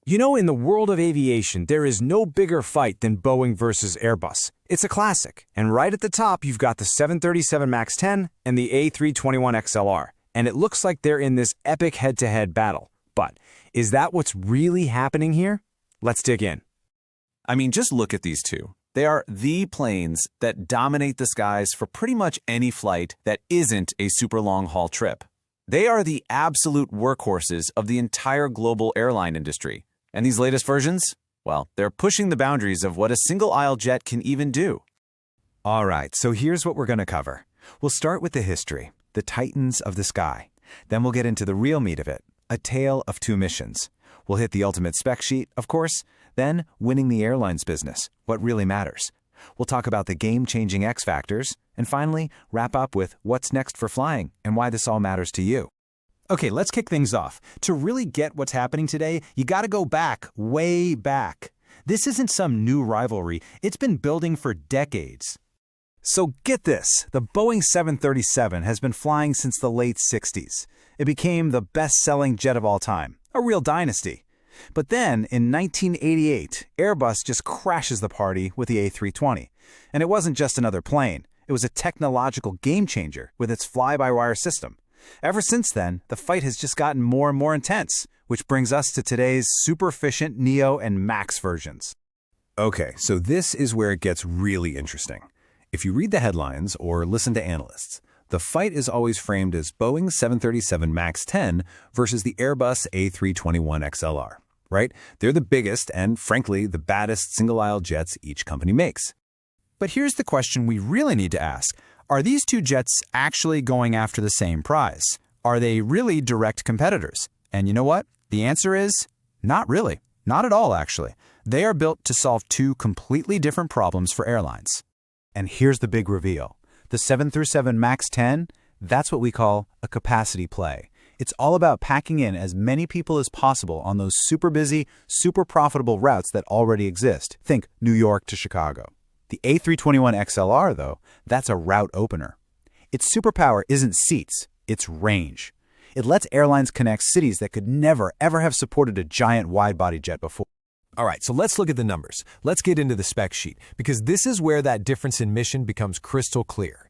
You know, in the world of aviation, there is no bigger fight than Boeing versus Airbus. It's a classic. And right at the top, you've got the 737 MAX 10 and the A321XLR. And it looks like they're in this epic head-to-head battle. But is that what's really happening here? Let's dig in. I mean, just look at these two. They are the planes that dominate the skies for pretty much any flight that isn't a super long-haul trip. They are the absolute workhorses of the entire global airline industry. And these latest versions? Well, they're pushing the boundaries of what a single-aisle jet can even do. All right, so here's what we're going to cover. We'll start with the history, the titans of the sky. Then we'll get into the real meat of it, a tale of two missions. We'll hit the ultimate spec sheet, of course, then winning the airlines business, what really matters. We'll talk about the game-changing X factors, and finally, wrap up with what's next for flying and why this all matters to you. Okay, let's kick things off. To really get what's happening today, you gotta go back, way back. This isn't some new rivalry. It's been building for decades. So get this, the Boeing 737 has been flying since the late 60s. It became the best-selling jet of all time, a real dynasty. But then, in 1988, Airbus just crashes the party with the A320. And it wasn't just another plane. It was a technological game-changer with its fly-by-wire system. Ever since then, the fight has just gotten more and more intense, which brings us to today's super-efficient Neo and Max versions. Okay, so this is where it gets really interesting. If you read the headlines or listen to analysts, the fight is always framed as Boeing 737 MAX 10 versus the Airbus A321XLR, right? They're the biggest and, frankly, the baddest single-aisle jets each company makes. But here's the question we really need to ask. Are these two jets actually going after the same prize? Are they really direct competitors? And you know what? The answer is not really. Not at all, actually. They are built to solve two completely different problems for airlines. And here's the big reveal. The 737 MAX 10, that's what we call a capacity play. It's all about packing in as many people as possible on those super busy, super profitable routes that already exist. Think New York to Chicago. The A321XLR, though, that's a route opener. Its superpower isn't seats, it's range. It lets airlines connect cities that could never, ever have supported a giant wide-body jet before. All right, so let's look at the numbers. Let's get into the spec sheet, because this is where that difference in mission becomes crystal clear.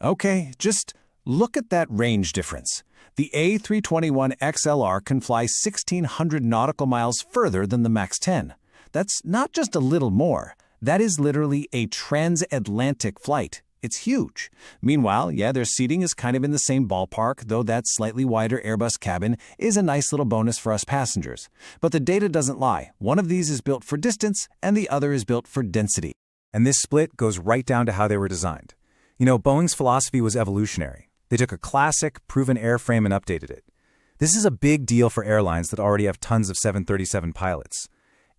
Okay, just look at that range difference. The A321XLR can fly 1,600 nautical miles further than the MAX 10. That's not just a little more. That is literally a transatlantic flight. It's huge. Meanwhile, yeah, their seating is kind of in the same ballpark, though that slightly wider Airbus cabin is a nice little bonus for us passengers. But the data doesn't lie. One of these is built for distance, and the other is built for density. And this split goes right down to how they were designed. You know, Boeing's philosophy was evolutionary. They took a classic, proven airframe and updated it. This is a big deal for airlines that already have tons of 737 pilots.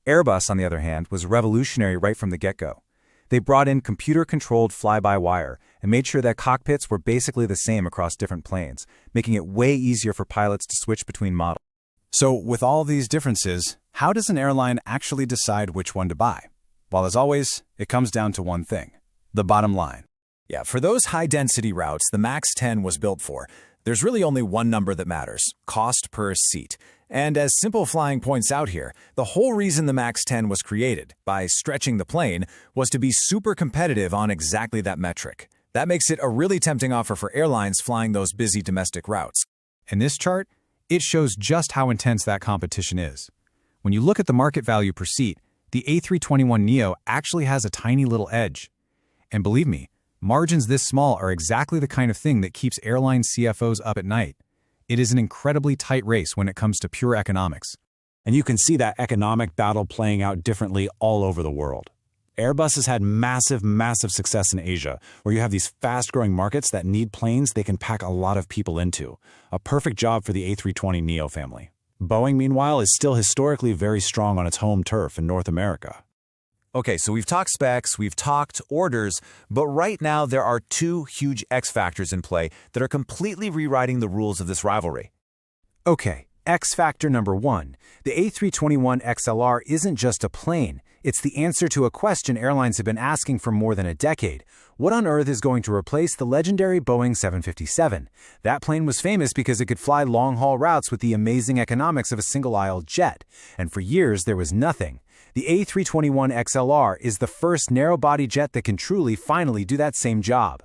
Airbus, on the other hand, was revolutionary right from the get-go. They brought in computer-controlled fly-by-wire and made sure that cockpits were basically the same across different planes, making it way easier for pilots to switch between models. So with all these differences, how does an airline actually decide which one to buy? Well, as always, it comes down to one thing: the bottom line. Yeah, for those high-density routes the MAX 10 was built for, there's really only one number that matters: cost per seat. And as Simple Flying points out here, the whole reason the MAX 10 was created, by stretching the plane, was to be super competitive on exactly that metric. That makes it a really tempting offer for airlines flying those busy domestic routes. In this chart, it shows just how intense that competition is. When you look at the market value per seat, the A321neo actually has a tiny little edge. And believe me, margins this small are exactly the kind of thing that keeps airline CFOs up at night. It is an incredibly tight race when it comes to pure economics. And you can see that economic battle playing out differently all over the world. Airbus has had massive success in Asia, where you have these fast-growing markets that need planes they can pack a lot of people into. A perfect job for the A320neo family. Boeing, meanwhile, is still historically very strong on its home turf in North America. Okay, so we've talked specs, we've talked orders, but right now there are two huge X factors in play that are completely rewriting the rules of this rivalry. Okay, X factor number one. The A321XLR isn't just a plane, It's the answer to a question airlines have been asking for more than a decade. What on earth is going to replace the legendary Boeing 757? That plane was famous because it could fly long-haul routes with the amazing economics of a single-aisle jet. And for years, there was nothing. The A321XLR is the first narrow-body jet that can truly finally do that same job.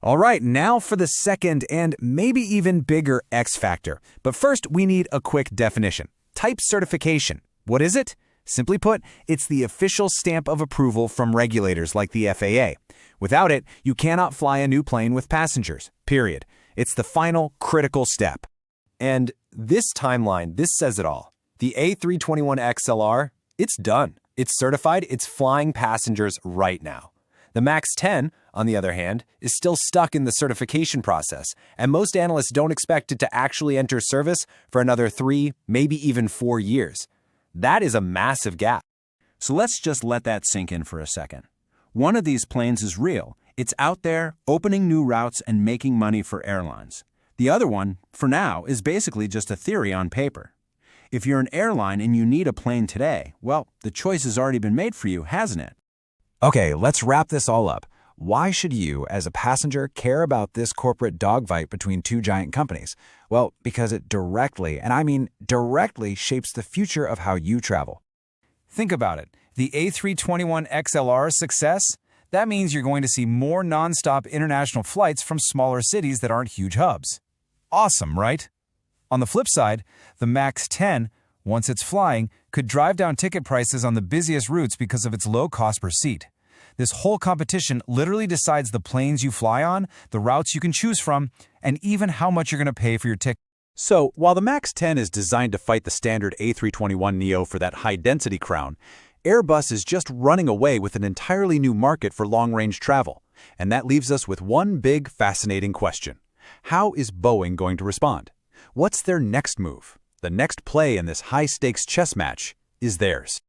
All right, now for the second and maybe even bigger X factor. But first, we need a quick definition. Type certification. What is it? Simply put, it's the official stamp of approval from regulators like the FAA. Without it, you cannot fly a new plane with passengers, period. It's the final critical step. And this timeline, this says it all. The A321XLR, it's done. It's certified, it's flying passengers right now. The MAX 10, on the other hand, is still stuck in the certification process, and most analysts don't expect it to actually enter service for another 3, maybe even 4 years. That is a massive gap. So let's just let that sink in for a second. One of these planes is real. It's out there, opening new routes and making money for airlines. The other one, for now, is basically just a theory on paper. If you're an airline and you need a plane today, well, the choice has already been made for you, hasn't it? Okay, let's wrap this all up. Why should you, as a passenger, care about this corporate dogfight between two giant companies? Well, because it directly, and I mean directly, shapes the future of how you travel. Think about it. The A321XLR's success? That means you're going to see more nonstop international flights from smaller cities that aren't huge hubs. Awesome, right? On the flip side, the MAX 10, once it's flying, could drive down ticket prices on the busiest routes because of its low cost per seat. This whole competition literally decides the planes you fly on, the routes you can choose from, and even how much you're going to pay for your ticket. So, while the MAX 10 is designed to fight the standard A321neo for that high-density crown, Airbus is just running away with an entirely new market for long-range travel. And that leaves us with one big, fascinating question. How is Boeing going to respond? What's their next move? The next play in this high-stakes chess match is theirs.